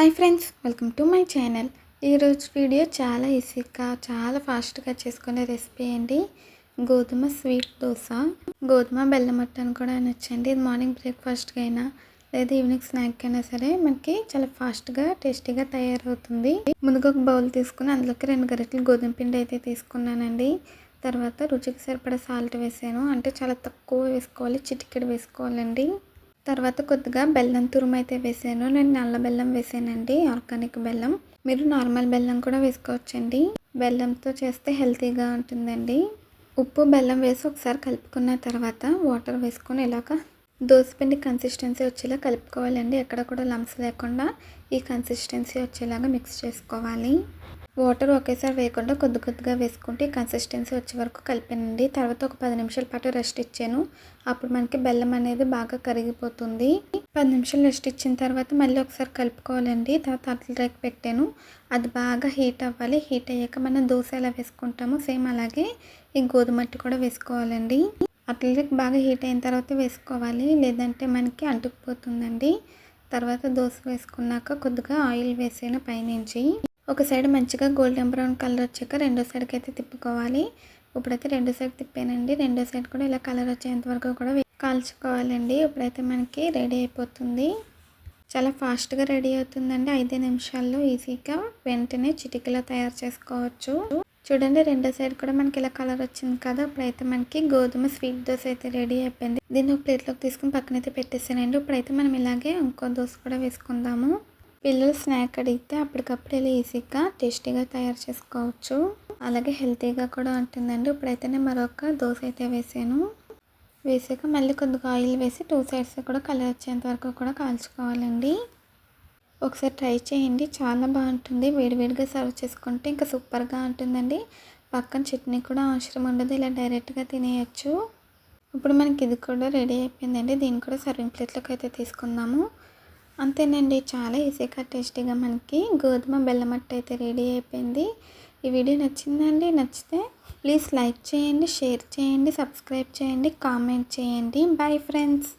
Hi friends, welcome to my channel. ఈరోజు video చాలా ఈజీగా చాలా ఫాస్ట్గా చేసుకునే రెసిపీ అండి. గోధుమ స్వీట్ దోశ. గోధుమ బెల్లం మట్టని కూడా అనొచ్చండి. ఇది మార్నింగ్ బ్రేక్ఫాస్ట్కి అయినా లేదా ఈవినింగ్ స్నాక్ అయినా సరే మనకి చాలా ఫాస్ట్గా టేస్టీగా తయారవుతుంది. ముందుగా ఒక బౌల్ తీసుకుని అందులోకి 2 గరిటెలు గోధుమ పిండి అయితే తీసుకున్నానండి. తర్వాత రుచికి సరిపడా సాల్ట్ వేసాను. అంటే చాలా తక్కువ వేసుకోవాలి, చిటికెడు వేసుకోవాలండి. తర్వాత కొద్దిగా బెల్లం తురుము అయితే వేసాను. నేను నల్ల బెల్లం వేసానండి, ఆర్గానిక్ బెల్లం. మీరు నార్మల్ బెల్లం కూడా వేసుకోవచ్చండి. బెల్లంతో చేస్తే హెల్తీగా ఉంటుందండి. ఉప్పు బెల్లం వేసి ఒకసారి కలుపుకున్న తర్వాత వాటర్ వేసుకొని ఇలాగ దోసపిండి కన్సిస్టెన్సీ వచ్చేలా కలుపుకోవాలండి. ఎక్కడ కూడా లంప్స్ లేకుండా ఈ కన్సిస్టెన్సీ వచ్చేలాగా మిక్స్ చేసుకోవాలి. వాటర్ ఒకేసారి వేయకుండా కొద్ది కొద్దిగా వేసుకుంటే కన్సిస్టెన్సీ వచ్చే వరకు కలిపానండి. తర్వాత ఒక 10 నిమిషాల పాటు రెస్ట్ ఇచ్చాను. అప్పుడు మనకి బెల్లం అనేది బాగా కరిగిపోతుంది. 10 నిమిషాలు రెస్ట్ ఇచ్చిన తర్వాత మళ్ళీ ఒకసారి కలుపుకోవాలండి. తర్వాత అట్ల రేక్ పెట్టాను. అది బాగా హీట్ అవ్వాలి. హీట్ అయ్యాక మనం దోశ ఎలా వేసుకుంటామో సేమ్ అలాగే ఈ గోధుమట్టి కూడా వేసుకోవాలండి. అట్ల రేక్ బాగా హీట్ అయిన తర్వాత వేసుకోవాలి, లేదంటే మనకి అంటుకుపోతుందండి. తర్వాత దోశ వేసుకున్నాక కొద్దిగా ఆయిల్ వేసాను పైనుంచి. ఒక సైడ్ మంచిగా గోల్డెన్ బ్రౌన్ కలర్ వచ్చాక రెండో సైడ్కి అయితే తిప్పుకోవాలి. ఇప్పుడైతే రెండో సైడ్ తిప్పానండి. రెండో సైడ్ కూడా ఇలా కలర్ వచ్చేంత వరకు కూడా కాల్చుకోవాలండి. ఇప్పుడైతే మనకి రెడీ అయిపోతుంది. చాలా ఫాస్ట్గా రెడీ అవుతుందండి. 5 నిమిషాల్లో ఈజీగా వెంటనే చిటికలో తయారు చేసుకోవచ్చు. చూడండి, రెండో సైడ్ కూడా మనకి ఇలా కలర్ వచ్చింది కదా. ఇప్పుడైతే మనకి గోధుమ స్వీట్ దోశ అయితే రెడీ అయిపోయింది. దీన్ని ఒక ప్లేట్లోకి తీసుకుని పక్కనైతే పెట్టేసానండి. ఇప్పుడైతే మనం ఇలాగే ఇంకో దోశ కూడా వేసుకుందాము. పిల్లలు స్నాక్ అడిగితే అప్పటికప్పుడు ఇలా ఈజీగా టేస్టీగా తయారు చేసుకోవచ్చు. అలాగే హెల్తీగా కూడా ఉంటుందండి. ఇప్పుడైతే నేను మరొక దోశ అయితే వేసాను. వేసాక మళ్ళీ కొద్దిగా ఆయిల్ వేసి 2 సైడ్స్ కూడా కలర్ వచ్చేంత వరకు కూడా కాల్చుకోవాలండి. ఒకసారి ట్రై చేయండి, చాలా బాగుంటుంది. వేడివేడిగా సర్వ్ చేసుకుంటే ఇంకా సూపర్గా ఉంటుందండి. పక్కన చట్నీ కూడా అవసరం ఉండదు, ఇలా డైరెక్ట్గా తినేయచ్చు. ఇప్పుడు మనకి ఇది కూడా రెడీ అయిపోయిందండి. దీన్ని కూడా సర్వింగ్ ప్లేట్లోకి అయితే తీసుకుందాము. అంతేనండి, చాలా ఈజీగా టేస్టీగా మనకి గోధుమ బెల్లం మట్ట అయితే రెడీ అయిపోయింది. ఈ వీడియో నచ్చిందండి? నచ్చితే ప్లీజ్ లైక్ చేయండి, షేర్ చేయండి, సబ్స్క్రైబ్ చేయండి, కామెంట్ చేయండి. Bye friends.